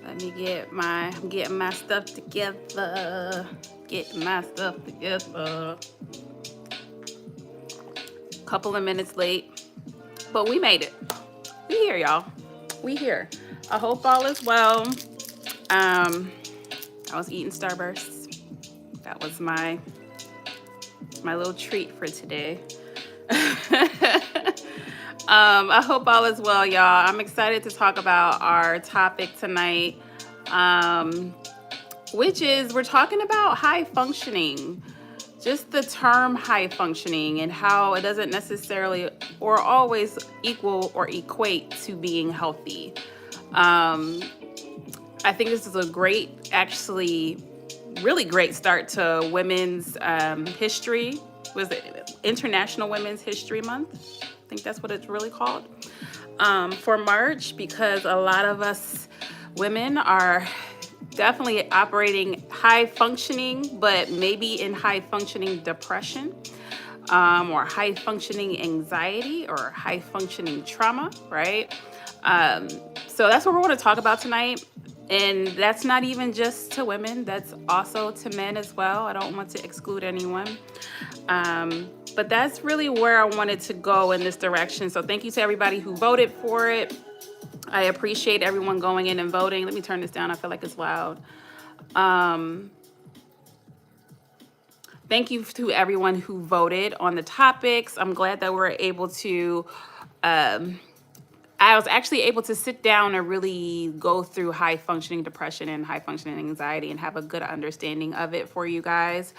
Let me I'm getting my stuff together. Getting my stuff together. Couple of minutes late, but we made it. We here, y'all. We here. I hope all is well. I was eating Starbursts. That was my little treat for today. I hope all is well, y'all. I'm excited to talk about our topic tonight, which is we're talking about high functioning. Just the term high functioning and how it doesn't necessarily or always equal or equate to being healthy. I think this is a great, actually, really great start to women's history. Was it International Women's History Month? I think that's what it's really called, for March, because a lot of us women are definitely operating high functioning, but maybe in high functioning depression, or high functioning anxiety or high functioning trauma, right? So that's what we're going to talk about tonight. And that's not even just to women, that's also to men as well. I don't want to exclude anyone. But that's really where I wanted to go in this direction. So thank you to everybody who voted for it. I appreciate everyone going in and voting. Let me turn this down. I feel like it's loud. Thank you to everyone who voted on the topics. I'm glad that we're able to, I was actually able to sit down and really go through high functioning depression and high functioning anxiety and have a good understanding of it for you guys.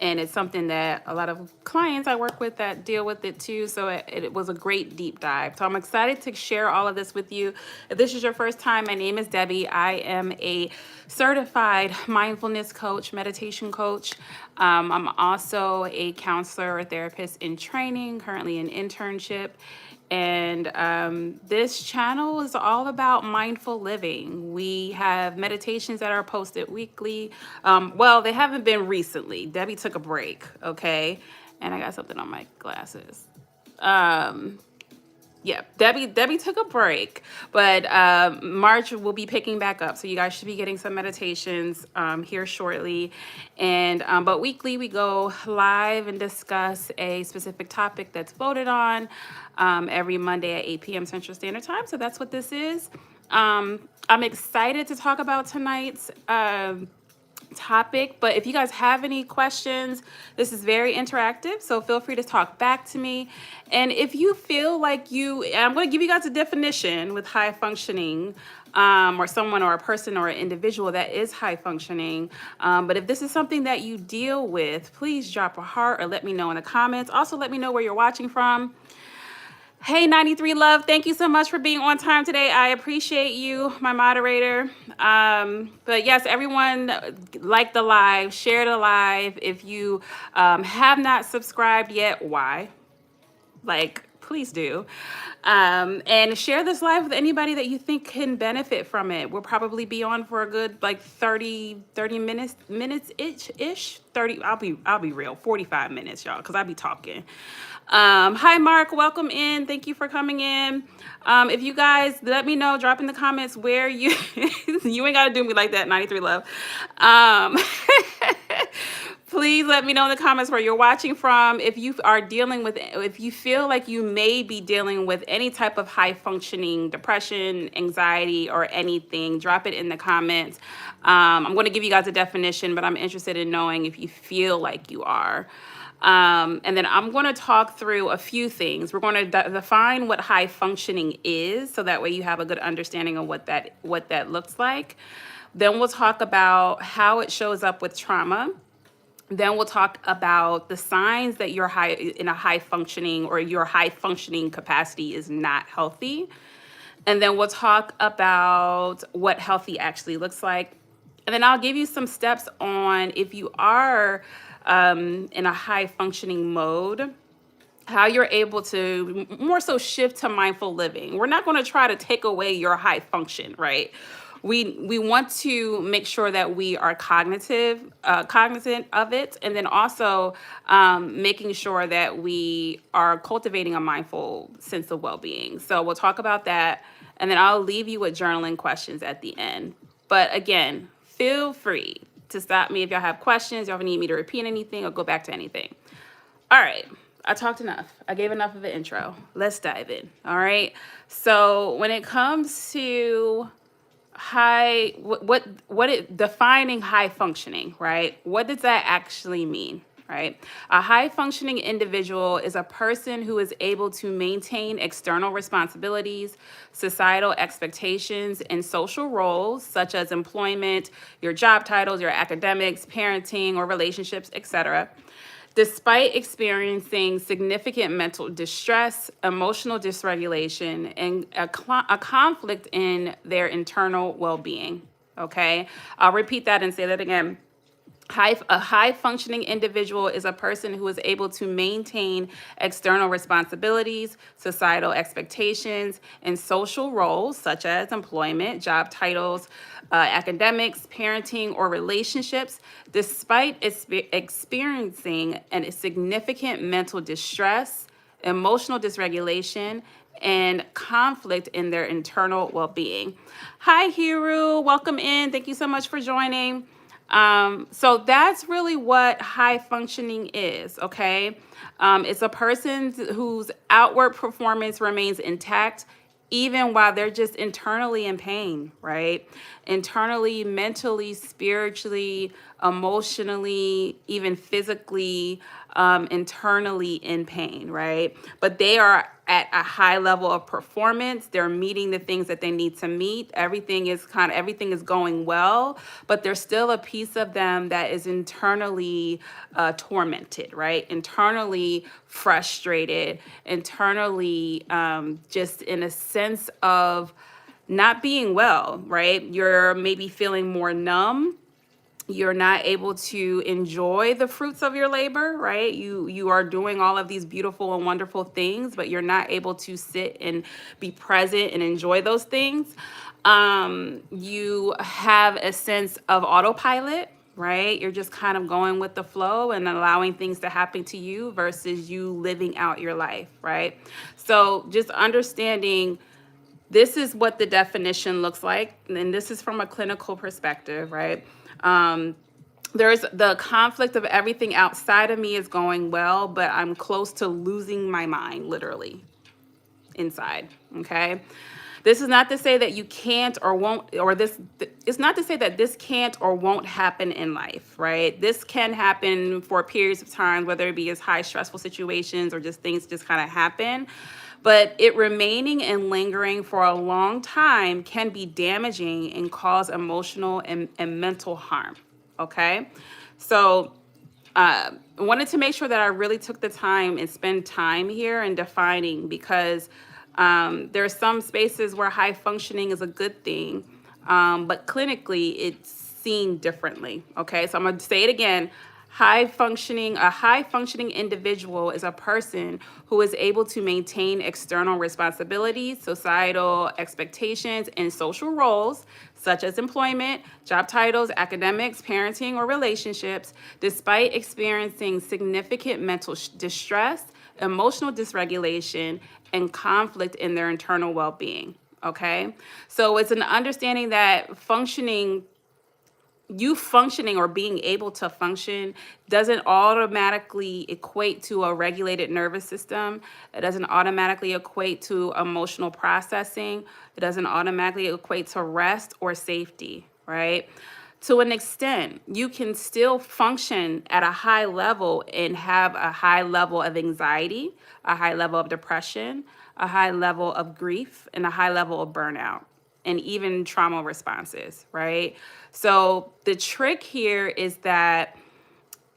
And it's something that a lot of clients I work with that deal with it too. So it was a great deep dive. So I'm excited to share all of this with you. If this is your first time, my name is Debbie. I am a certified mindfulness coach, meditation coach. I'm also a counselor or therapist in training, currently an internship. And this channel is all about mindful living. We have meditations that are posted weekly. Well, they haven't been recently. Debbie took a break, okay? And I got something on my glasses. Yeah, Debbie took a break, but March will be picking back up. So you guys should be getting some meditations here shortly. And but weekly we go live and discuss a specific topic that's voted on every Monday at 8 p.m. Central Standard Time. So that's what this is. I'm excited to talk about tonight's topic, but if you guys have any questions, this is very interactive, so feel free to talk back to me. And if you feel like I'm going to give you guys a definition with high functioning, or someone or a person or an individual that is high functioning. But if this is something that you deal with, please drop a heart or let me know in the comments. Also, let me know where you're watching from. Hey, 93 Love, thank you so much for being on time today. I appreciate you, my moderator. But yes, everyone, like the live, share the live. If you have not subscribed yet, why? Please do. And share this live with anybody that you think can benefit from it. We'll probably be on for a good 30 minutes ish. 30, I'll be real, 45 minutes, y'all, because I be talking. Hi, Mark. Welcome in. Thank you for coming in. If you guys let me know, drop in the comments where you you ain't got to do me like that, 93 Love. Please let me know in the comments where you're watching from. If you feel like you may be dealing with any type of high functioning depression, anxiety, or anything, drop it in the comments. I'm going to give you guys a definition, but I'm interested in knowing if you feel like you are. And then I'm going to talk through a few things. We're going to define what high functioning is, so that way you have a good understanding of what that looks like. Then we'll talk about how it shows up with trauma. Then we'll talk about the signs that you're in a high functioning, or your high functioning capacity is not healthy. And then we'll talk about what healthy actually looks like. And then I'll give you some steps on, if you are in a high functioning mode, how you're able to more so shift to mindful living. We're not going to try to take away your high function, right? We want to make sure that we are cognizant of it, and then also making sure that we are cultivating a mindful sense of well-being. So we'll talk about that, And then I'll leave you with journaling questions at the end. But again, feel free to stop me if y'all have questions, y'all need me to repeat anything or go back to anything. All right, I talked enough. I gave enough of an intro. Let's dive in. All right. So when it comes to defining high functioning, right? What does that actually mean? Right? A high functioning individual is a person who is able to maintain external responsibilities, societal expectations, and social roles such as employment, your job titles, your academics, parenting or relationships, etc., despite experiencing significant mental distress, emotional dysregulation, and a conflict in their internal well-being. Okay, I'll repeat that and say that again. A high functioning individual is a person who is able to maintain external responsibilities, societal expectations, and social roles such as employment, job titles, academics, parenting, or relationships, despite experiencing a significant mental distress, emotional dysregulation, and conflict in their internal well-being. Hi, Hiru. Welcome in. Thank you so much for joining. So that's really what high functioning is, okay? It's a person whose outward performance remains intact even while they're just internally in pain, right? Internally, mentally, spiritually, emotionally, even physically, internally in pain, right? But they are at a high level of performance. They're meeting the things that they need to meet. Everything is going well, but there's still a piece of them that is internally tormented, right? Internally frustrated, internally just in a sense of not being well, right? You're maybe feeling more numb. You're not able to enjoy the fruits of your labor, right? You are doing all of these beautiful and wonderful things, but you're not able to sit and be present and enjoy those things. You have a sense of autopilot, right? You're just kind of going with the flow and allowing things to happen to you versus you living out your life, right? So just understanding this is what the definition looks like, and this is from a clinical perspective, right? There's the conflict of everything outside of me is going well, but I'm close to losing my mind, literally, inside, okay? This is not to say that you can't or won't, or this, it's not to say that this can't or won't happen in life, right? This can happen for periods of time, whether it be as high stressful situations or just things just kind of happen. But it remaining and lingering for a long time can be damaging and cause emotional and mental harm, okay? So wanted to make sure that I really took the time and spend time here in defining, because there are some spaces where high functioning is a good thing, but clinically it's seen differently. Okay, so I'm going to say it again. A high functioning individual is a person who is able to maintain external responsibilities, societal expectations, and social roles, such as employment, job titles, academics, parenting, or relationships, despite experiencing significant mental distress, emotional dysregulation, and conflict in their internal well-being. Okay, so it's an understanding that functioning or being able to function doesn't automatically equate to a regulated nervous system. It doesn't automatically equate to emotional processing. It doesn't automatically equate to rest or safety, right? To an extent, you can still function at a high level and have a high level of anxiety, a high level of depression, a high level of grief, and a high level of burnout, and even trauma responses, right? So the trick here is that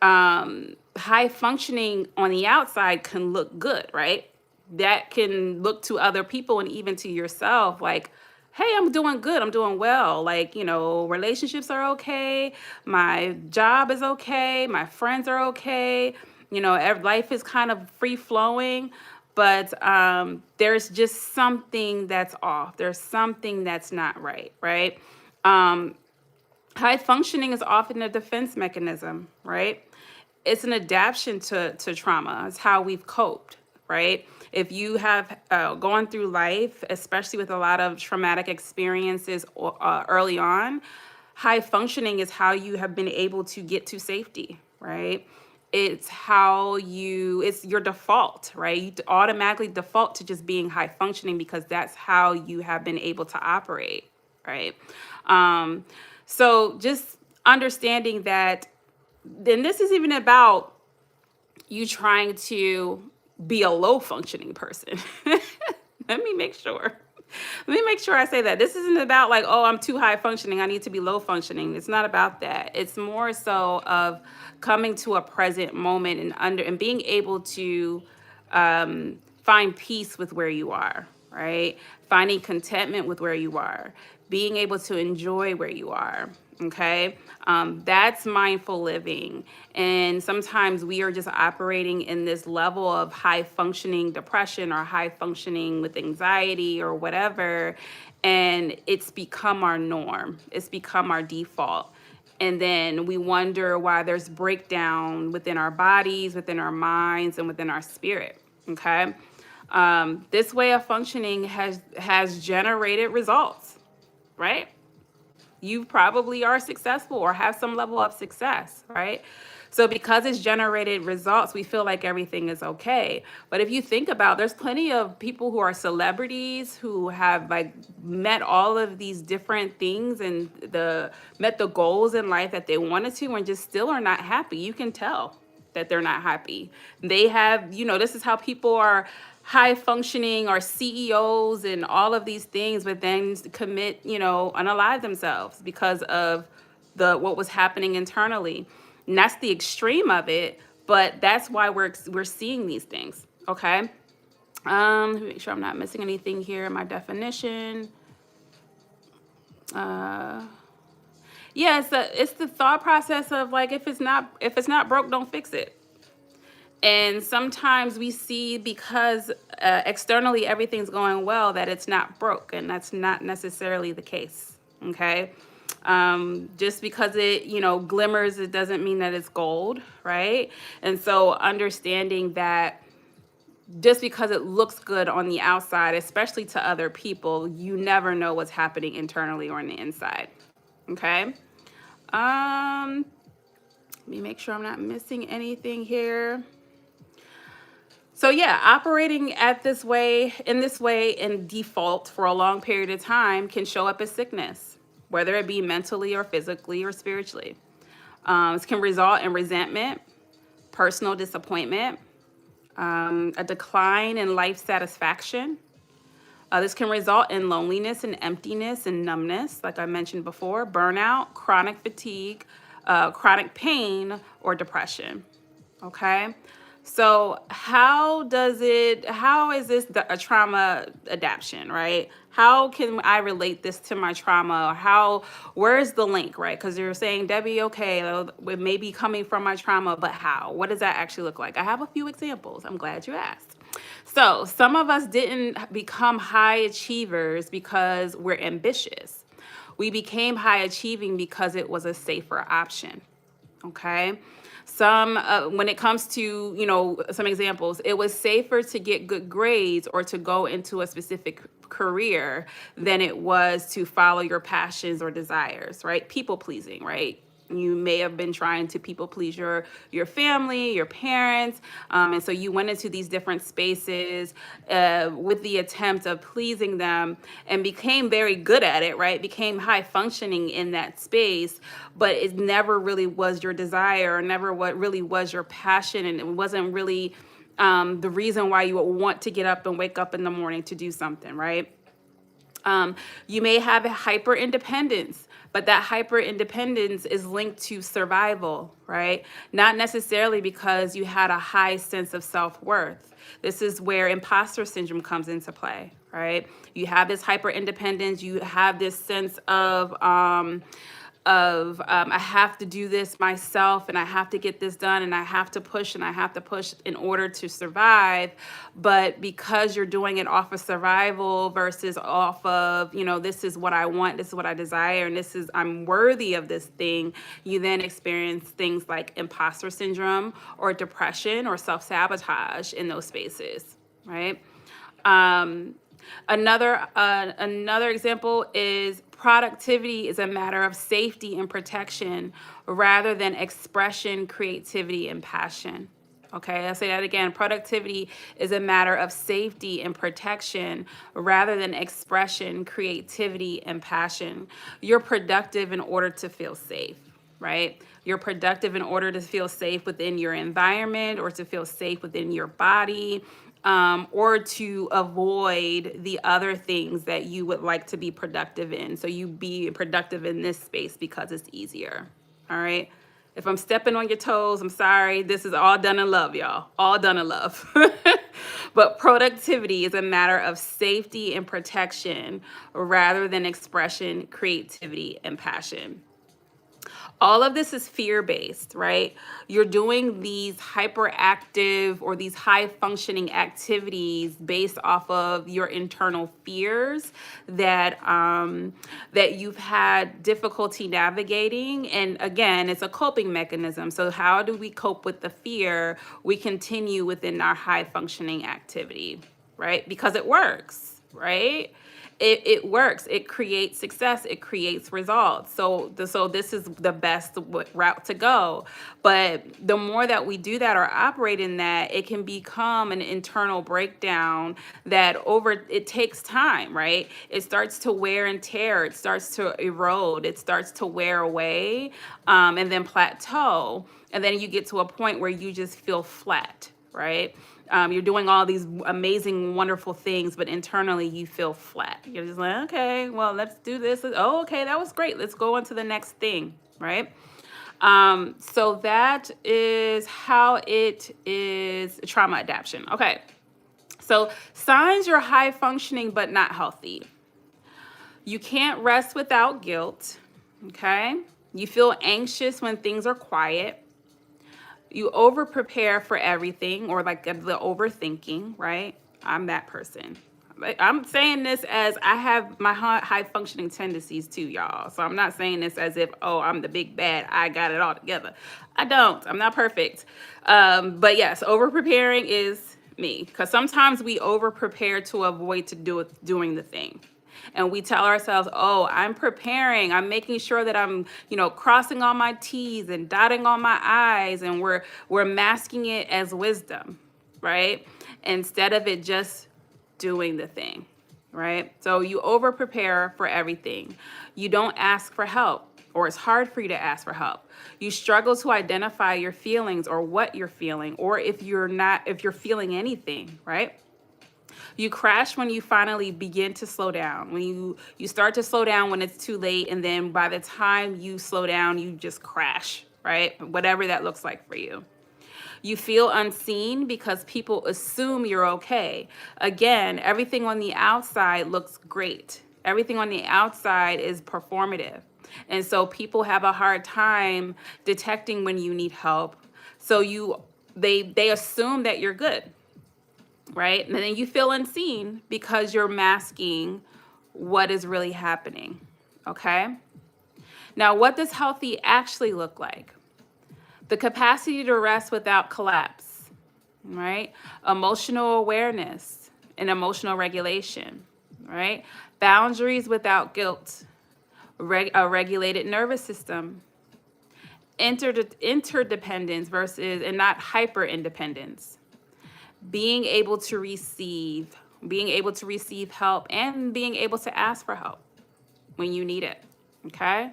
high functioning on the outside can look good, right? That can look to other people and even to yourself like, hey, I'm doing good, I'm doing well. Like, relationships are okay, my job is okay, my friends are okay, life is kind of free flowing. But there's just something that's off. There's something that's not right, right? High functioning is often a defense mechanism, right? It's an adaptation to trauma. It's how we've coped, right? If you have gone through life, especially with a lot of traumatic experiences early on, high functioning is how you have been able to get to safety, right? It's your default, right? You automatically default to just being high functioning because that's how you have been able to operate, right? Um, so just understanding that, then this is even about you trying to be a low functioning person. Let me make sure. Let me make sure I say that. This isn't about like, oh, I'm too high functioning, I need to be low functioning. It's not about that. It's more so of coming to a present moment and being able to find peace with where you are, right? Finding contentment with where you are, being able to enjoy where you are. Okay. That's mindful living. And sometimes we are just operating in this level of high functioning depression or high functioning with anxiety or whatever. And it's become our norm, it's become our default. And then we wonder why there's breakdown within our bodies, within our minds, and within our spirit. Okay. This way of functioning has generated results, right? You probably are successful or have some level of success, right? So because it's generated results, we feel like everything is okay. But if you think about, there's plenty of people who are celebrities who have like met all of these different things and met the goals in life that they wanted to and just still are not happy. You can tell that they're not happy. They have, this is how people are high functioning or CEOs and all of these things, but then commit, unalive themselves because of what was happening internally. And that's the extreme of it, but that's why we're seeing these things. Okay. Let me make sure I'm not missing anything here in my definition. Yeah, it's the thought process of like, if it's not broke, don't fix it. And sometimes we see because externally everything's going well that it's not broke, and that's not necessarily the case. Okay. Just because it, glimmers, it doesn't mean that it's gold, right? And so understanding that just because it looks good on the outside, especially to other people, you never know what's happening internally or on the inside. Okay. Let me make sure I'm not missing anything here. So yeah, operating this way in default for a long period of time can show up as sickness, whether it be mentally or physically or spiritually. This can result in resentment, personal disappointment, a decline in life satisfaction. This can result in loneliness and emptiness and numbness, like I mentioned before, burnout, chronic fatigue, chronic pain, or depression. Okay. So how is this a trauma adaptation, right? How can I relate this to my trauma? Where's the link, right? Because you're saying, Debbie, okay, it may be coming from my trauma, but how? What does that actually look like? I have a few examples. I'm glad you asked. So some of us didn't become high achievers because we're ambitious. We became high achieving because it was a safer option. Okay. When it comes to, some examples, it was safer to get good grades or to go into a specific career than it was to follow your passions or desires, right? People pleasing, right? You may have been trying to people please your family, your parents, and so you went into these different spaces with the attempt of pleasing them and became very good at it, right? Became high functioning in that space, but it never really was your desire, or never what really was your passion, and it wasn't really the reason why you would want to get up and wake up in the morning to do something, right? You may have a hyper independence, but that hyper independence is linked to survival, right? Not necessarily because you had a high sense of self-worth. This is where imposter syndrome comes into play, right? You have this hyper independence, you have this sense of I have to do this myself, and I have to get this done, and I have to push in order to survive. But because you're doing it off of survival versus off of, this is what I want, this is what I desire, and I'm worthy of this thing, you then experience things like imposter syndrome or depression or self-sabotage in those spaces. right? Um, another example is productivity is a matter of safety and protection rather than expression, creativity, and passion. Okay, I'll say that again. Productivity is a matter of safety and protection rather than expression, creativity, and passion. You're productive in order to feel safe, right? You're productive in order to feel safe within your environment or to feel safe within your body, or to avoid the other things that you would like to be productive in. So you be productive in this space because it's easier. All right. If I'm stepping on your toes, I'm sorry. This is all done in love, y'all. All done in love. But productivity is a matter of safety and protection rather than expression, creativity, and passion. All of this is fear based, right? You're doing these hyperactive or these high functioning activities based off of your internal fears that you've had difficulty navigating. And again, it's a coping mechanism. So how do we cope with the fear? We continue within our high functioning activity, right? Because it works, right? It works. It creates success. It creates results. So this is the best route to go. But the more that we do that or operate in that, it can become an internal breakdown that it takes time, right? It starts to wear and tear. It starts to erode. It starts to wear away, and then plateau. And then you get to a point where you just feel flat, right? You're doing all these amazing, wonderful things, but internally you feel flat. You're just like, okay, well, let's do this. Oh, okay, that was great. Let's go on to the next thing, right? So that is how it is trauma adaptation. Okay, so signs you're high functioning but not healthy. You can't rest without guilt, okay? You feel anxious when things are quiet. You over prepare for everything, or like the overthinking, right? I'm that person. I'm saying this as I have my high functioning tendencies too, y'all. So I'm not saying this as if, oh, I'm the big bad, I got it all together. I don't. I'm not perfect. But yes, over preparing is me, because sometimes we over prepare to avoid doing the thing. And we tell ourselves, oh, I'm preparing, I'm making sure that I'm, crossing all my T's and dotting all my I's, and we're masking it as wisdom, right? Instead of it just doing the thing, right? So you over prepare for everything. You don't ask for help, or it's hard for you to ask for help. You struggle to identify your feelings or what you're feeling, or if you're feeling anything, right? You crash when you finally begin to slow down. When you start to slow down when it's too late, and then by the time you slow down, you just crash, right? Whatever that looks like for you. You feel unseen because people assume you're okay. Again, everything on the outside looks great. Everything on the outside is performative. And so people have a hard time detecting when you need help. So they assume that you're good, right? And then you feel unseen because you're masking what is really happening, okay? Now, what does healthy actually look like? The capacity to rest without collapse, right? Emotional awareness and emotional regulation, right? Boundaries without guilt, a regulated nervous system, interdependence and not hyper independence, being able to receive help, and being able to ask for help when you need it, okay?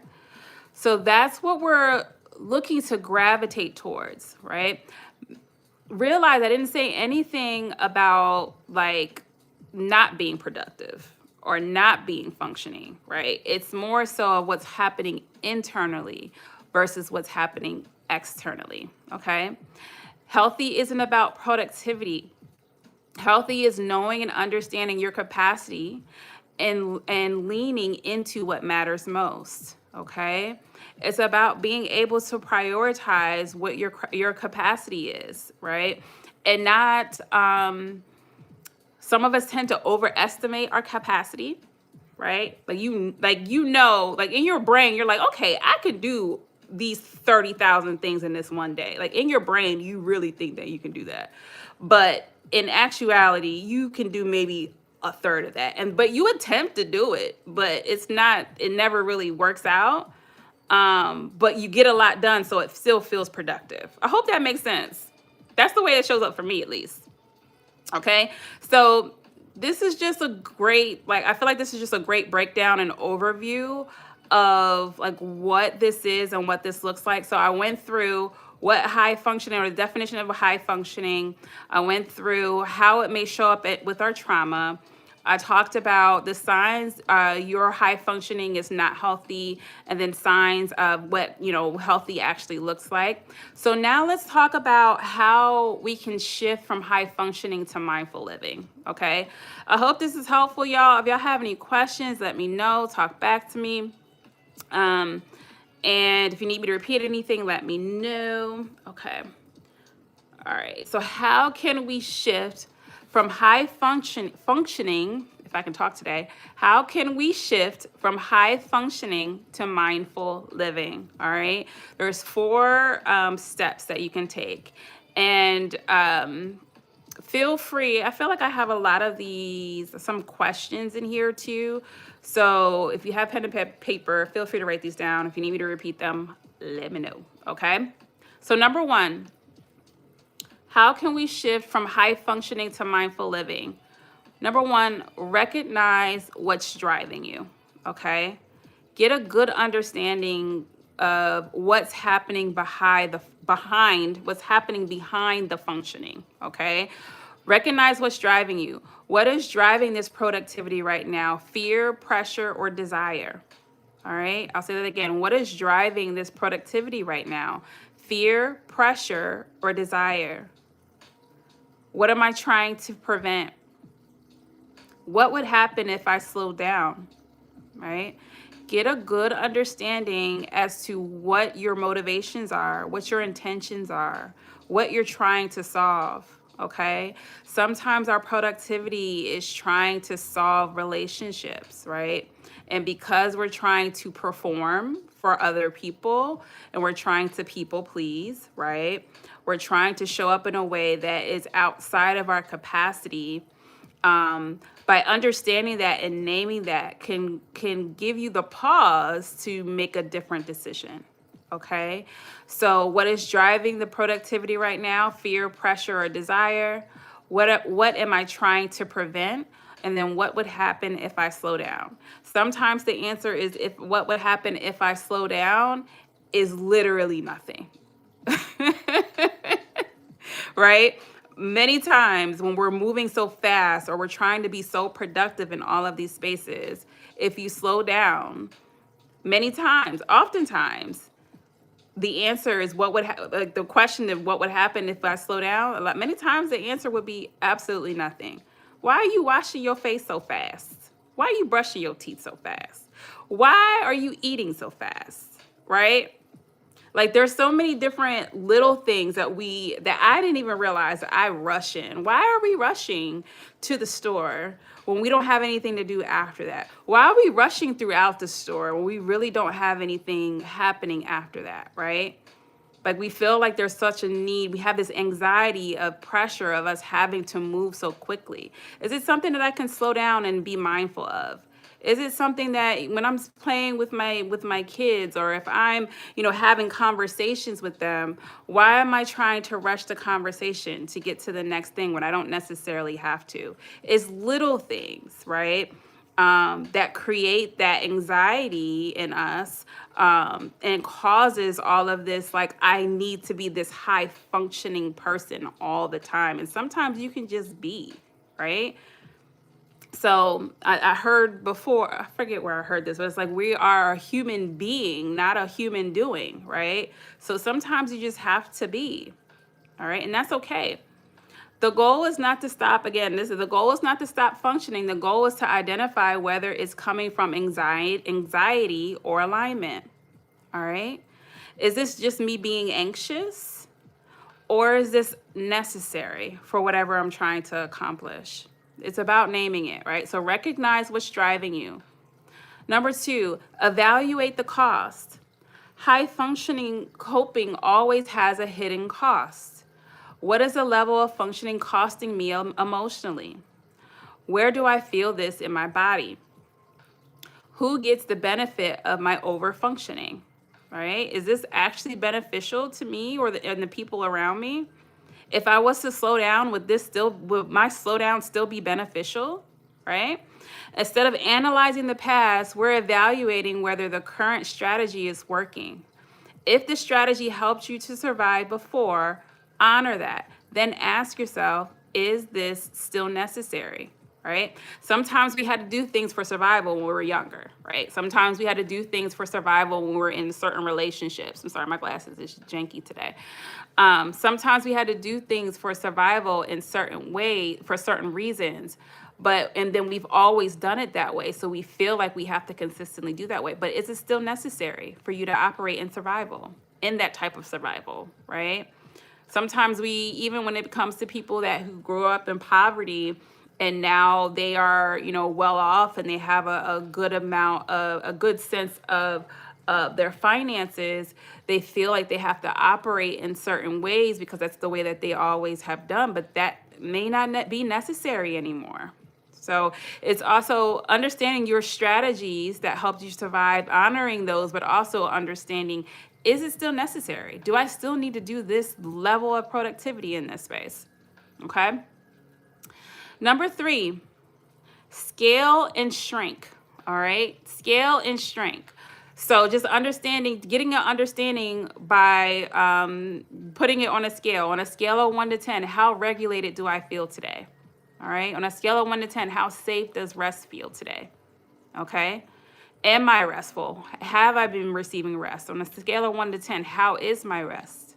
So that's what we're looking to gravitate towards, right? Realize I didn't say anything about like not being productive or not being functioning, right? It's more so of what's happening internally versus what's happening externally, okay? Healthy isn't about productivity. Healthy is knowing and understanding your capacity and leaning into what matters most, okay? It's about being able to prioritize what your capacity is, right? And not, some of us tend to overestimate our capacity, right? Like in your brain, you're like, okay, I can do these 30,000 things in this one day. Like in your brain, you really think that you can do that. But in actuality, you can do maybe a third of that. But you attempt to do it, but it never really works out. But you get a lot done, so it still feels productive. I hope that makes sense. That's the way it shows up for me, at least. Okay. So this is just a great, I feel like this is just a great breakdown and overview of like what this is and what this looks like. So I went through what high functioning, or the definition of a high functioning. I went through how it may show up with our trauma. I talked about the signs your high functioning is not healthy, and then signs of what healthy actually looks like. So now let's talk about how we can shift from high functioning to mindful living. Okay, I hope this is helpful, y'all. If y'all have any questions, let me know. Talk back to me. And if you need me to repeat anything, let me know. Okay. All right. So how can we shift from high functioning, if I can talk today, how can we shift from high functioning to mindful living? All right. There's 4 steps that you can take. And feel free. I feel like I have a lot of some questions in here too. So if you have pen and paper, feel free to write these down. If you need me to repeat them, let me know. Okay. So number 1, how can we shift from high functioning to mindful living? Number 1, recognize what's driving you. Okay. Get a good understanding of what's happening behind what's happening behind the functioning. Okay. Recognize what's driving you. What is driving this productivity right now? Fear, pressure, or desire? All right. I'll say that again. What is driving this productivity right now? Fear, pressure, or desire? What am I trying to prevent? What would happen if I slowed down? Right? Get a good understanding as to what your motivations are, what your intentions are, what you're trying to solve. Okay. Sometimes our productivity is trying to solve relationships, right? And because we're trying to perform for other people and we're trying to people please, right? We're trying to show up in a way that is outside of our capacity. By understanding that and naming that can give you the pause to make a different decision. Okay. So what is driving the productivity right now? Fear, pressure, or desire? What am I trying to prevent? And then what would happen if I slow down? Sometimes the answer is what would happen if I slow down is literally nothing. Right? Many times when we're moving so fast or we're trying to be so productive in all of these spaces, if you slow down, oftentimes, the answer is the question of what would happen if I slow down. Many times the answer would be absolutely nothing. Why are you washing your face so fast? Why are you brushing your teeth so fast? Why are you eating so fast? Right? Like there's so many different little things that I didn't even realize that I rush in. Why are we rushing to the store when we don't have anything to do after that? Why are we rushing throughout the store when we really don't have anything happening after that, right? Like we feel like there's such a need. We have this anxiety of pressure of us having to move so quickly. Is it something that I can slow down and be mindful of? Is it something that when I'm playing with my kids, or if I'm, having conversations with them, why am I trying to rush the conversation to get to the next thing when I don't necessarily have to? It's little things, right? That create that anxiety in us, and causes all of this, like, I need to be this high functioning person all the time. And sometimes you can just be, right? So I heard before, I forget where I heard this, but it's like we are a human being, not a human doing, right? So sometimes you just have to be, all right? And that's okay. The goal is not to stop, the goal is not to stop functioning. The goal is to identify whether it's coming from anxiety or alignment, all right? Is this just me being anxious, or is this necessary for whatever I'm trying to accomplish? It's about naming it, right? So recognize what's driving you. Number 2, evaluate the cost. High functioning coping always has a hidden cost. What is the level of functioning costing me emotionally? Where do I feel this in my body? Who gets the benefit of my over functioning? Right? Is this actually beneficial to me and the people around me? If I was to slow down, would my slowdown still be beneficial? Right? Instead of analyzing the past, we're evaluating whether the current strategy is working. If the strategy helped you to survive before, honor that. Then ask yourself, is this still necessary? Right? Sometimes we had to do things for survival when we were younger, right? Sometimes we had to do things for survival when we were in certain relationships. I'm sorry, my glasses is janky today. Sometimes we had to do things for survival in certain way for certain reasons, and then we've always done it that way, so we feel like we have to consistently do that way. But is it still necessary for you to operate in survival, in that type of survival, right? Sometimes even when it comes to people who grew up in poverty and now they are, well off and they have a good sense of their finances, they feel like they have to operate in certain ways because that's the way that they always have done, but that may not be necessary anymore. So it's also understanding your strategies that helped you survive, honoring those, but also understanding, is it still necessary? Do I still need to do this level of productivity in this space? Okay. Number 3, scale and shrink. All right. Scale and shrink. So just getting an understanding by putting it on a scale. On a scale of 1 to 10, how regulated do I feel today? All right. On a scale of 1 to 10, how safe does rest feel today? Okay. Am I restful? Have I been receiving rest? On a scale of 1 to 10, how is my rest?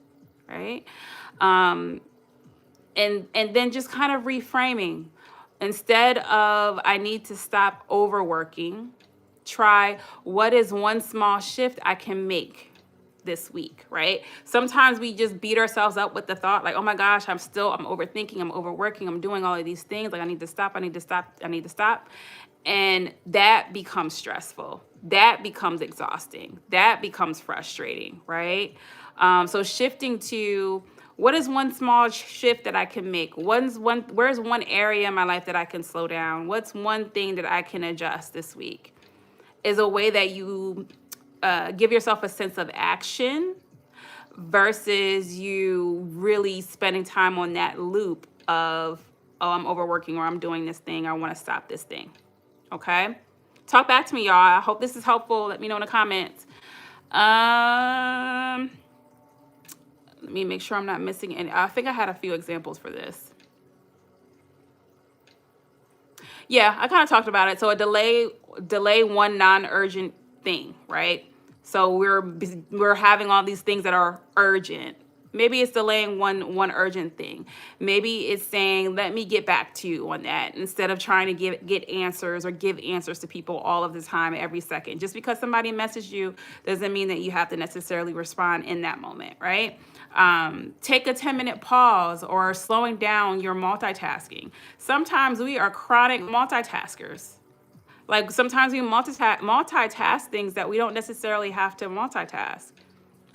Right. And then just kind of reframing. Instead of I need to stop overworking, try what is one small shift I can make this week, right? Sometimes we just beat ourselves up with the thought like, oh my gosh, I'm overthinking, I'm overworking, I'm doing all of these things. Like I need to stop. And that becomes stressful. That becomes exhausting. That becomes frustrating, right? So shifting to, what is one small shift that I can make? Where's one area in my life that I can slow down? What's one thing that I can adjust this week? Is a way that you give yourself a sense of action versus you really spending time on that loop of, oh, I'm overworking or I'm doing this thing. I want to stop this thing. Okay? Talk back to me, y'all. I hope this is helpful. Let me know in the comments. Let me make sure I'm not missing any. I think I had a few examples for this. Yeah, I kind of talked about it. So a delay one non-urgent thing, right? So we're having all these things that are urgent. Maybe it's delaying one urgent thing. Maybe it's saying, let me get back to you on that, instead of trying to get answers or give answers to people all of the time, every second. Just because somebody messaged you doesn't mean that you have to necessarily respond in that moment, right? Take a 10-minute pause or slowing down your multitasking. Sometimes we are chronic multitaskers. Like sometimes we multitask things that we don't necessarily have to multitask.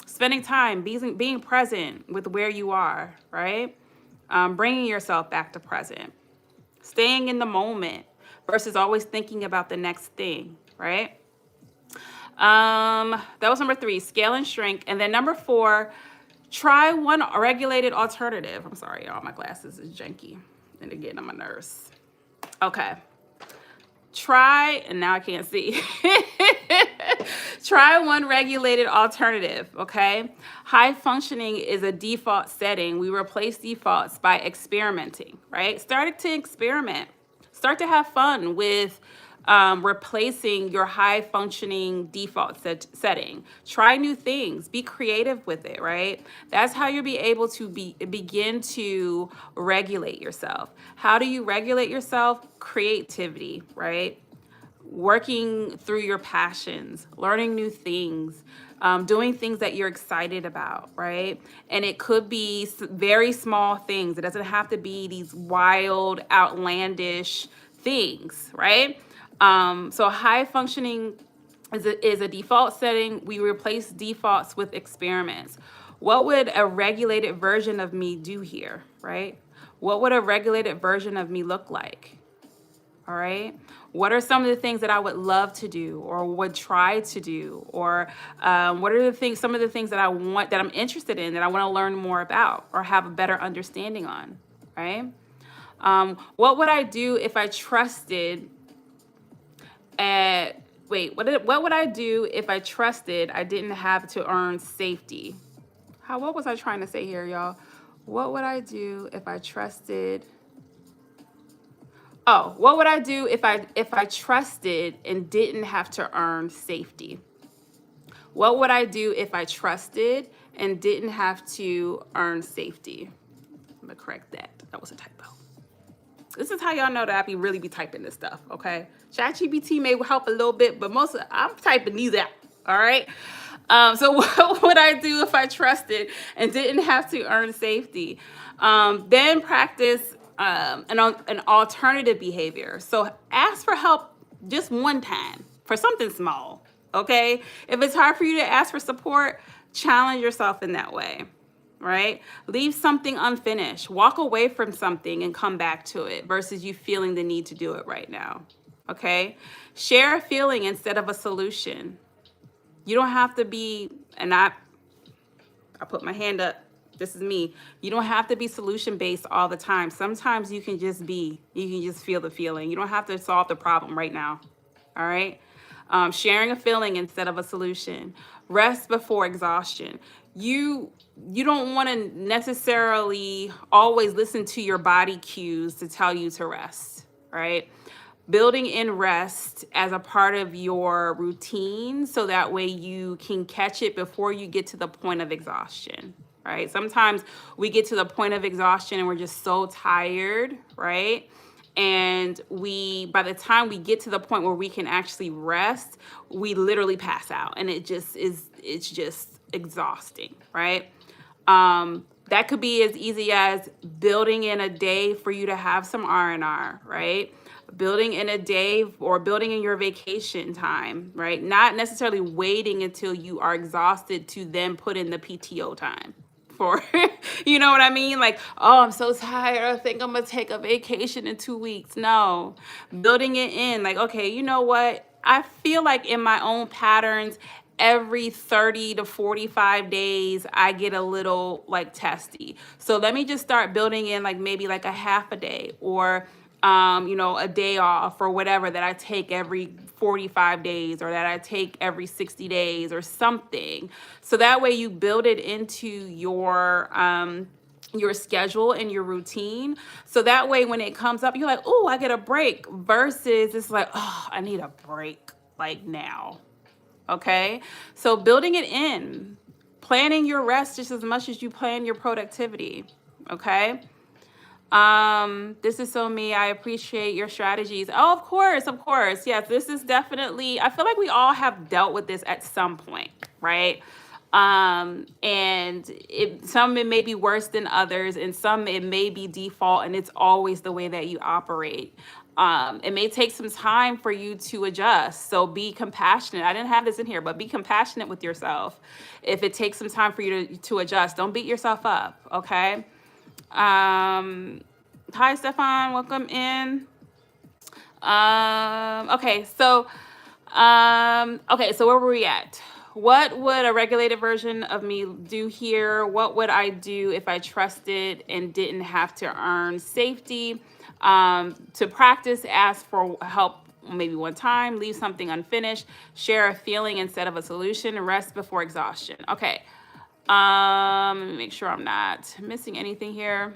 Spending time, being present with where you are, right? Bringing yourself back to present. Staying in the moment versus always thinking about the next thing, right? That was number 3, scale and shrink. And then number 4, try one regulated alternative. I'm sorry, y'all, my glasses is janky. And again, on my nerves. Okay. And now I can't see. Try one regulated alternative, okay? High functioning is a default setting. We replace defaults by experimenting, right? Start to experiment. Start to have fun with replacing your high functioning default setting. Try new things. Be creative with it, right? That's how you'll be able to begin to regulate yourself. How do you regulate yourself? Creativity, right? Working through your passions, learning new things, doing things that you're excited about, right? And it could be very small things. It doesn't have to be these wild, outlandish things, right? So high functioning is a default setting. We replace defaults with experiments. What would a regulated version of me do here, right? What would a regulated version of me look like? All right. What are some of the things that I would love to do or would try to do? Or what are some of the things that I want, that I'm interested in, that I want to learn more about or have a better understanding on, right? What would I do if I trusted what would I do if I trusted I didn't have to earn safety? What was I trying to say here, y'all? What would I do if I trusted? Oh, what would I do if I trusted and didn't have to earn safety? What would I do if I trusted and didn't have to earn safety? I'm gonna correct that. That was a typo. This is how y'all know that I really be typing this stuff, okay? ChatGPT may help a little bit, but I'm typing these out, all right? So what would I do if I trusted and didn't have to earn safety? Then practice an alternative behavior. So ask for help just one time for something small, okay? If it's hard for you to ask for support, challenge yourself in that way, right? Leave something unfinished. Walk away from something and come back to it versus you feeling the need to do it right now, okay? Share a feeling instead of a solution. You don't have to be, and I put my hand up. This is me. You don't have to be solution-based all the time. Sometimes you can just feel the feeling. You don't have to solve the problem right now. All right? Sharing a feeling instead of a solution. Rest before exhaustion. You don't want to necessarily always listen to your body cues to tell you to rest, right? Building in rest as a part of your routine so that way you can catch it before you get to the point of exhaustion, right? Sometimes we get to the point of exhaustion and we're just so tired, right? And by the time we get to the point where we can actually rest, we literally pass out, and it's just exhausting, right? That could be as easy as building in a day for you to have some R&R, right? Building in a day or building in your vacation time, right? Not necessarily waiting until you are exhausted to then put in the PTO time for, you know what I mean? Like, oh, I'm so tired. I think I'm going to take a vacation in 2 weeks. No, building it in like, okay, you know what? I feel like in my own patterns, every 30 to 45 days, I get a little like testy. So let me just start building in like maybe like a half a day or a day off or whatever that I take every 45 days or that I take every 60 days or something. So that way you build it into your schedule and your routine. So that way when it comes up, you're like, oh, I get a break versus it's like, oh, I need a break like now. Okay. So building it in, planning your rest just as much as you plan your productivity. Okay. This is so me. I appreciate your strategies. Oh, of course, of course. Yes, this is definitely, I feel like we all have dealt with this at some point, right? And some it may be worse than others, and some it may be default, and it's always the way that you operate. It may take some time for you to adjust. So be compassionate. I didn't have this in here, but be compassionate with yourself. If it takes some time for you to adjust, don't beat yourself up. Okay. Hi, Stefan. Welcome in. Okay, so where were we at? What would a regulated version of me do here? What would I do if I trusted and didn't have to earn safety? To practice, ask for help maybe one time, leave something unfinished, share a feeling instead of a solution, rest before exhaustion. Okay. Let me make sure I'm not missing anything here.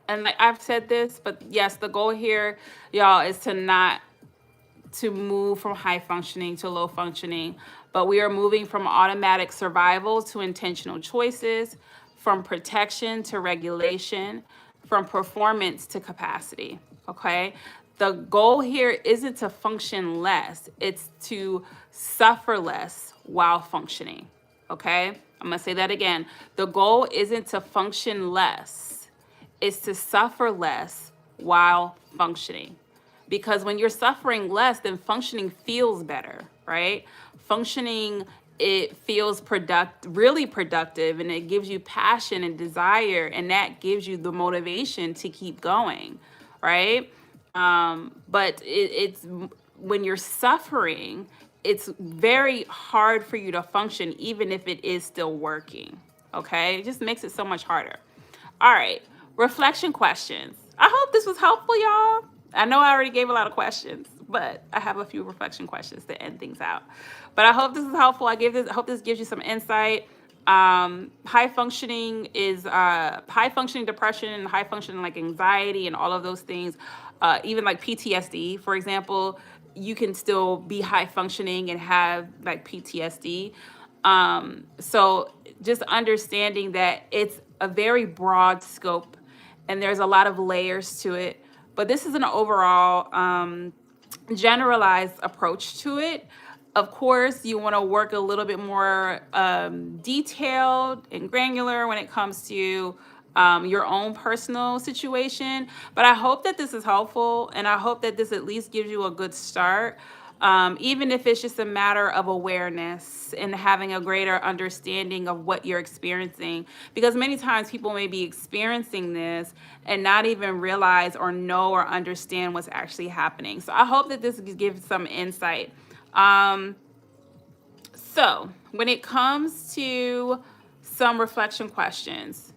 And like I've said this, but yes, the goal here, y'all, is to move from high functioning to low functioning, but we are moving from automatic survival to intentional choices, from protection to regulation, from performance to capacity, okay? The goal here isn't to function less, it's to suffer less while functioning, okay? I'm gonna say that again. The goal isn't to function less, it's to suffer less while functioning. because when you're suffering less, then functioning feels better, right? Functioning, it feels really productive, and it gives you passion and desire, and that gives you the motivation to keep going, right? But it's when you're suffering, it's very hard for you to function, even if it is still working. Okay, it just makes it so much harder. All right, reflection questions. I hope this was helpful, y'all. I know I already gave a lot of questions, but I have a few reflection questions to end things out. But I hope this is helpful. I hope this gives you some insight. High functioning is high functioning depression and high functioning like anxiety and all of those things. Even like PTSD, for example, you can still be high functioning and have like PTSD. So just understanding that it's a very broad scope and there's a lot of layers to it. But this is an overall generalized approach to it. Of course, you want to work a little bit more detailed and granular when it comes to your own personal situation. But I hope that this is helpful, and I hope that this at least gives you a good start. Even if it's just a matter of awareness and having a greater understanding of what you're experiencing. Because many times people may be experiencing this and not even realize or know or understand what's actually happening. So I hope that this gives some insight. So when it comes to some reflection questions,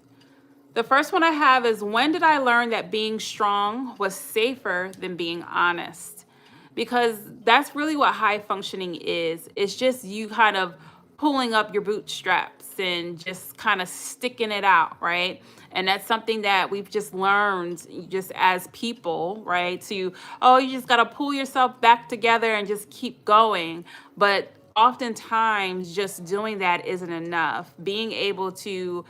the first one I have is, when did I learn that being strong was safer than being honest? Because that's really what high functioning is. It's just you kind of pulling up your bootstraps and just kind of sticking it out, right? And that's something that we've just learned just as people, right? You just got to pull yourself back together and just keep going. But oftentimes just doing that isn't enough. Being able to,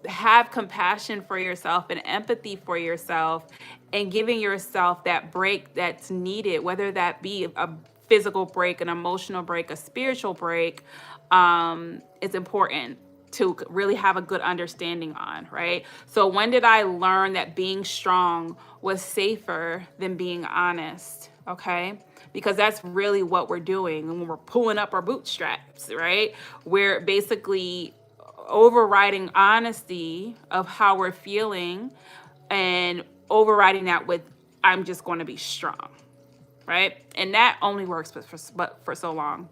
have compassion for yourself and empathy for yourself and giving yourself that break that's needed, whether that be a physical break, an emotional break, a spiritual break, is important to really have a good understanding on, right? So when did I learn that being strong was safer than being honest? Okay, because that's really what we're doing when we're pulling up our bootstraps, right? We're basically overriding honesty of how we're feeling and overriding that with, I'm just going to be strong, right? And that only works but for so long.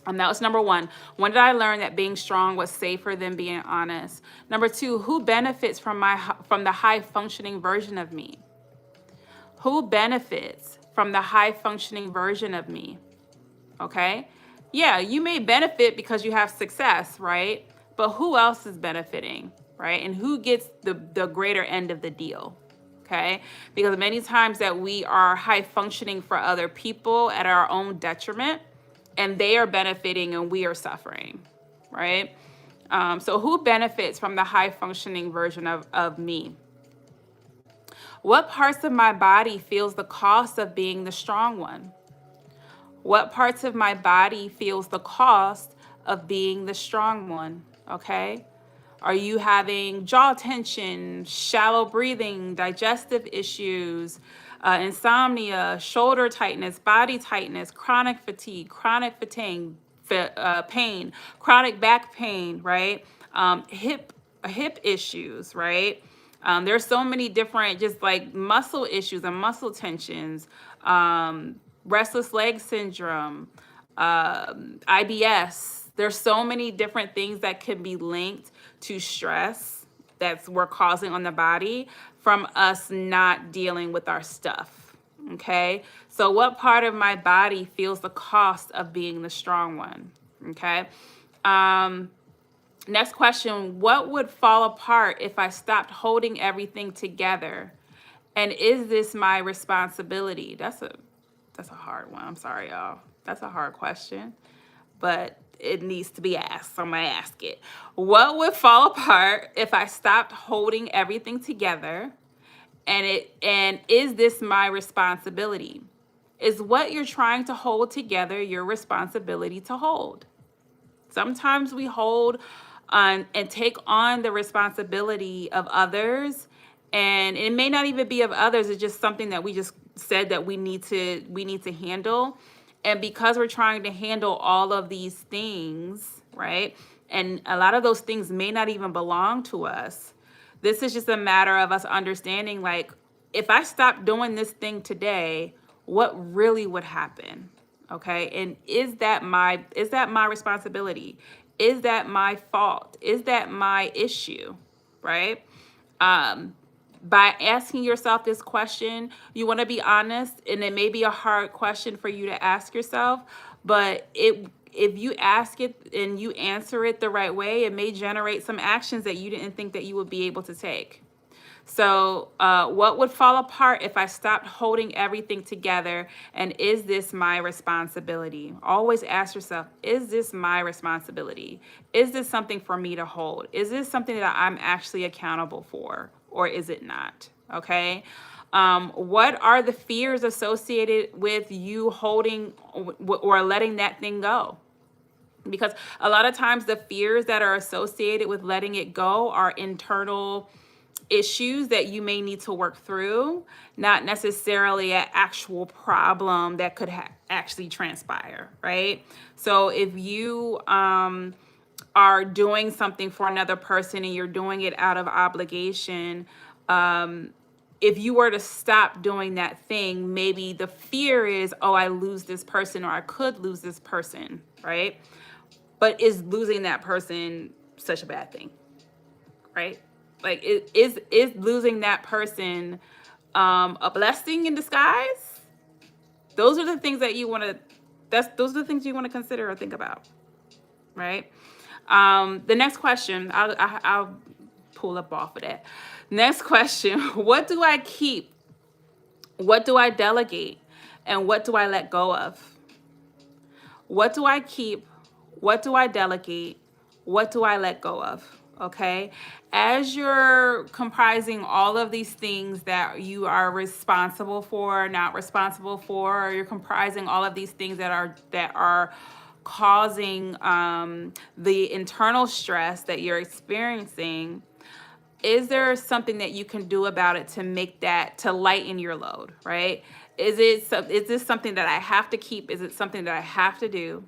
And that was number one. When did I learn that being strong was safer than being honest? Number two, who benefits from the high functioning version of me? Who benefits from the high functioning version of me? Okay. Yeah, you may benefit because you have success, right? But who else is benefiting, right? And who gets the greater end of the deal? Okay. Because many times that we are high functioning for other people at our own detriment, and they are benefiting and we are suffering, right? So who benefits from the high functioning version of me? What parts of my body feels the cost of being the strong one? What parts of my body feels the cost of being the strong one? Okay. Are you having jaw tension, shallow breathing, digestive issues, insomnia, shoulder tightness, body tightness, chronic fatigue, pain, chronic back pain, right? Hip issues, right? There's so many different just like muscle issues and muscle tensions, restless leg syndrome, IBS. There's so many different things that can be linked to stress that's we're causing on the body from us not dealing with our stuff. Okay. So what part of my body feels the cost of being the strong one? Okay. Next question, what would fall apart if I stopped holding everything together? And is this my responsibility? That's a hard one. I'm sorry, y'all. That's a hard question, but it needs to be asked. So I'm going to ask it. What would fall apart if I stopped holding everything together? And is this my responsibility? Is what you're trying to hold together your responsibility to hold? Sometimes we hold on and take on the responsibility of others, And it may not even be of others. It's just something that we just said that we need to handle. And because we're trying to handle all of these things, right? And a lot of those things may not even belong to us. This is just a matter of us understanding, like, if I stop doing this thing today, what really would happen? Okay? And is that my responsibility? Is that my fault? Is that my issue? Right? By asking yourself this question, you want to be honest, and it may be a hard question for you to ask yourself, but if you ask it and you answer it the right way, it may generate some actions that you didn't think that you would be able to take. So, what would fall apart if I stopped holding everything together? And is this my responsibility? Always ask yourself, is this my responsibility? Is this something for me to hold? Is this something that I'm actually accountable for? Or is it not? Okay. What are the fears associated with you holding or letting that thing go? Because a lot of times the fears that are associated with letting it go are internal issues that you may need to work through, not necessarily an actual problem that could actually transpire, right? So if you are doing something for another person and you're doing it out of obligation, if you were to stop doing that thing, maybe the fear is, oh, I lose this person, or I could lose this person, right? But is losing that person such a bad thing, right? Like, is losing that person a blessing in disguise? Those are the things that you want to. Those are the things you want to consider or think about, right? The next question, I'll pull up off of that. Next question: what do I keep? What do I delegate? And what do I let go of? What do I keep? What do I delegate? What do I let go of? Okay. As you're comprising all of these things that you are responsible for, not responsible for, or you're comprising all of these things that are causing the internal stress that you're experiencing, is there something that you can do about it to make that, to lighten your load, right? Is this something that I have to keep? Is it something that I have to do?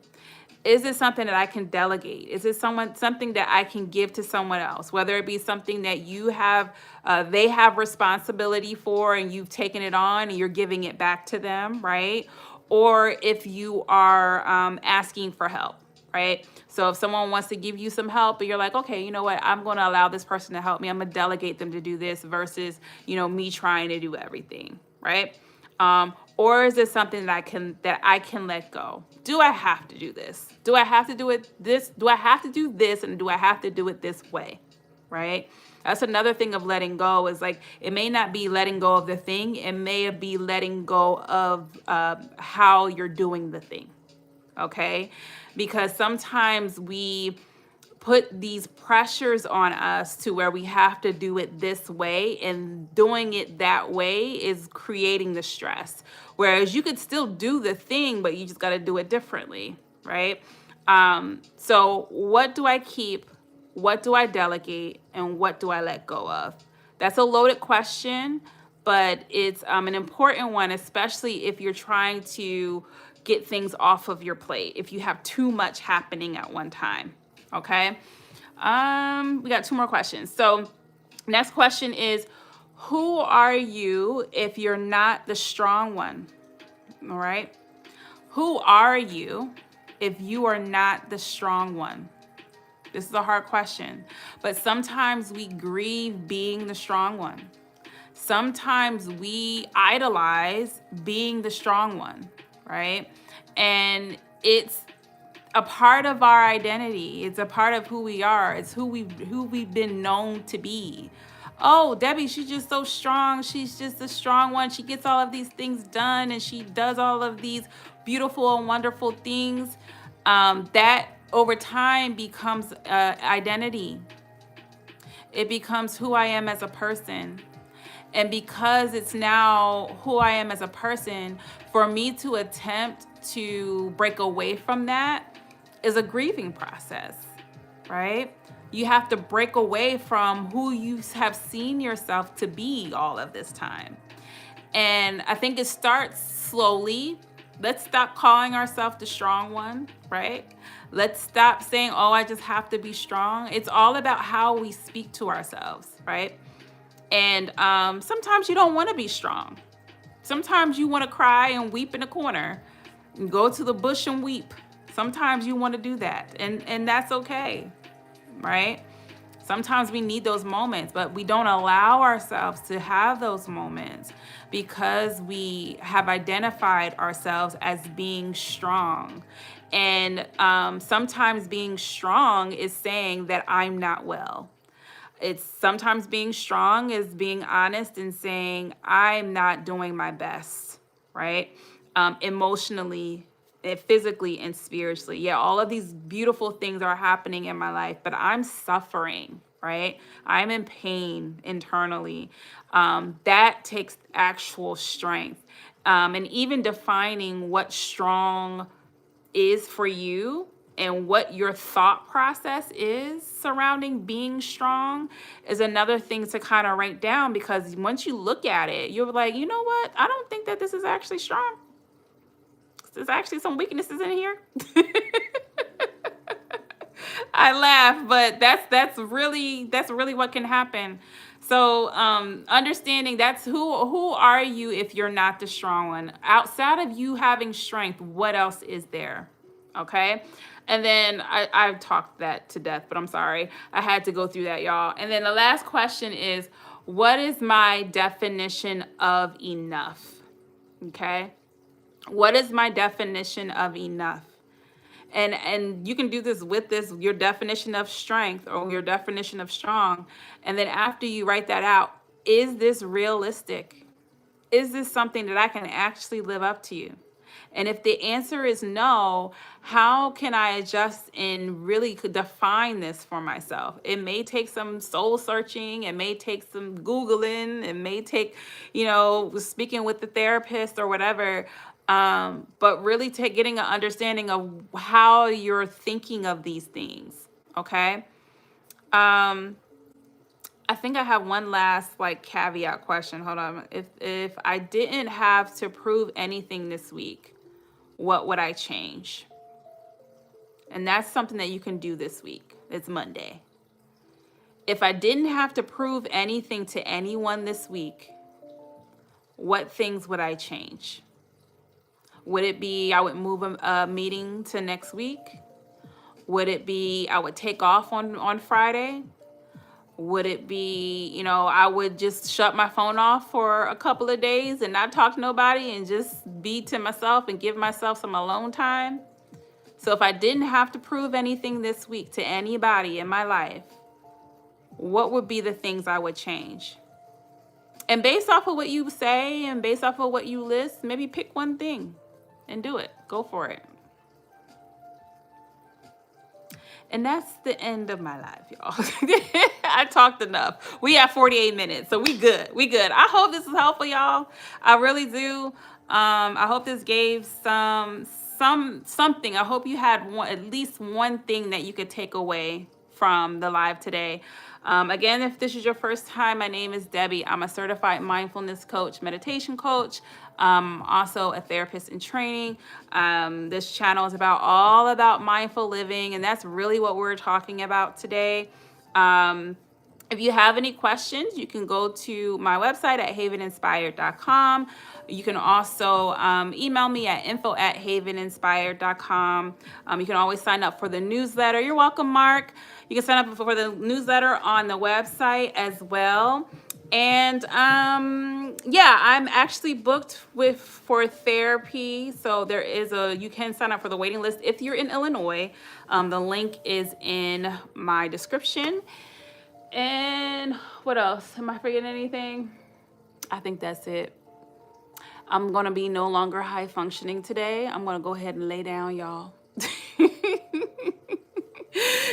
Is it something that I can delegate? Is it something that I can give to someone else? Whether it be something that you have, they have responsibility for, and you've taken it on and you're giving it back to them, right? Or if you are asking for help, right? So if someone wants to give you some help, but you're like, okay, you know what? I'm going to allow this person to help me. I'm going to delegate them to do this versus, me trying to do everything, right? Or is it something that I can let go? Do I have to do this? Do I have to do it this? Do I have to do this? And do I have to do it this way? Right? That's another thing of letting go, is like, it may not be letting go of the thing. It may be letting go of how you're doing the thing. Okay? Because sometimes we put these pressures on us to where we have to do it this way, and doing it that way is creating the stress. Whereas you could still do the thing, but you just got to do it differently, right? So what do I keep? What do I delegate? And what do I let go of? That's a loaded question, but it's an important one, especially if you're trying to get things off of your plate, if you have too much happening at one time. Okay. We got 2 more questions. So next question is, who are you if you're not the strong one? All right. Who are you if you are not the strong one? This is a hard question, but sometimes we grieve being the strong one. Sometimes we idolize being the strong one, right? And it's a part of our identity. It's a part of who we are. It's who we've been known to be. Oh, Debbie, she's just so strong. She's just a strong one. She gets all of these things done, and she does all of these beautiful and wonderful things. That over time becomes identity. It becomes who I am as a person. And because it's now who I am as a person, for me to attempt to break away from that is a grieving process, right? You have to break away from who you have seen yourself to be all of this time. And I think it starts slowly. Let's stop calling ourselves the strong one, right? Let's stop saying, oh, I just have to be strong. It's all about how we speak to ourselves, right? And sometimes you don't want to be strong. Sometimes you want to cry and weep in a corner and go to the bush and weep. Sometimes you want to do that, and that's okay, right? Sometimes we need those moments, but we don't allow ourselves to have those moments because we have identified ourselves as being strong. And sometimes being strong is saying that I'm not well. It's sometimes being strong is being honest and saying I'm not doing my best, right? Emotionally, physically, and spiritually. Yeah, all of these beautiful things are happening in my life, but I'm suffering, right? I'm in pain internally. That takes actual strength. And even defining what strong is for you and what your thought process is surrounding being strong is another thing to kind of write down, because once you look at it, you're like, you know what? I don't think that this is actually strong. There's actually some weaknesses in here. I laugh, but that's really what can happen. So understanding that's who are you if you're not the strong one? Outside of you having strength, what else is there? Okay. And then I've talked that to death, but I'm sorry. I had to go through that, y'all. And then the last question is, what is my definition of enough? Okay. What is my definition of enough? And you can do this with your definition of strength or your definition of strong. And then after you write that out, is this realistic? Is this something that I can actually live up to? And if the answer is no, how can I adjust and really define this for myself? It may take some soul searching. It may take some Googling. It may take, speaking with the therapist or whatever. But really getting an understanding of how you're thinking of these things. Okay. I think I have one last caveat question. Hold on. If I didn't have to prove anything this week, what would I change? And that's something that you can do this week. It's Monday. If I didn't have to prove anything to anyone this week, what things would I change? Would it be I would move a meeting to next week? Would it be I would take off on Friday? Would it be, I would just shut my phone off for a couple of days and not talk to nobody and just be to myself and give myself some alone time? So if I didn't have to prove anything this week to anybody in my life, what would be the things I would change? And based off of what you say and based off of what you list, maybe pick one thing and do it. Go for it. And that's the end of my life, y'all. I talked enough. We have 48 minutes, so we good. We good. I hope this is helpful, y'all. I really do. I hope this gave something. I hope you had at least one thing that you could take away from the live today. Again, if this is your first time, my name is Debbie. I'm a certified mindfulness coach, meditation coach, also a therapist in training. This channel is all about mindful living, and that's really what we're talking about today. If you have any questions, you can go to my website at haveninspired.com. You can also email me at info@haveninspired.com. You can always sign up for the newsletter. You're welcome, Mark. You can sign up for the newsletter on the website as well. And I'm actually booked for therapy. So you can sign up for the waiting list if you're in Illinois. The link is in my description. And what else? Am I forgetting anything? I think that's it. I'm going to be no longer high functioning today. I'm going to go ahead and lay down, y'all.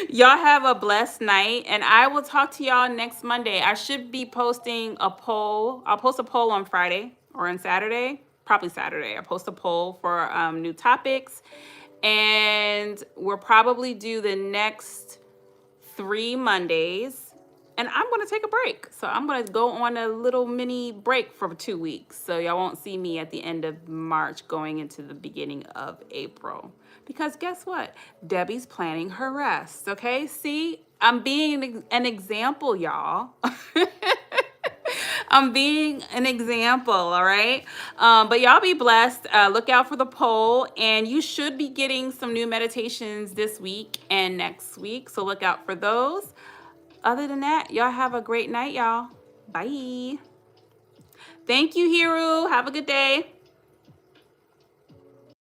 Y'all have a blessed night, and I will talk to y'all next Monday. I should be posting a poll. I'll post a poll on Friday or on Saturday, probably Saturday. I'll post a poll for new topics, and we'll probably do the next 3 Mondays, and I'm going to take a break. So I'm going to go on a little mini break for 2 weeks. So y'all won't see me at the end of March going into the beginning of April. Because guess what? Debbie's planning her rest. Okay? See, I'm being an example, y'all. I'm being an example, all right? But y'all be blessed. Look out for the poll, and you should be getting some new meditations this week and next week. So look out for those. Other than that, y'all have a great night, y'all. Bye. Thank you, Hiru. Have a good day.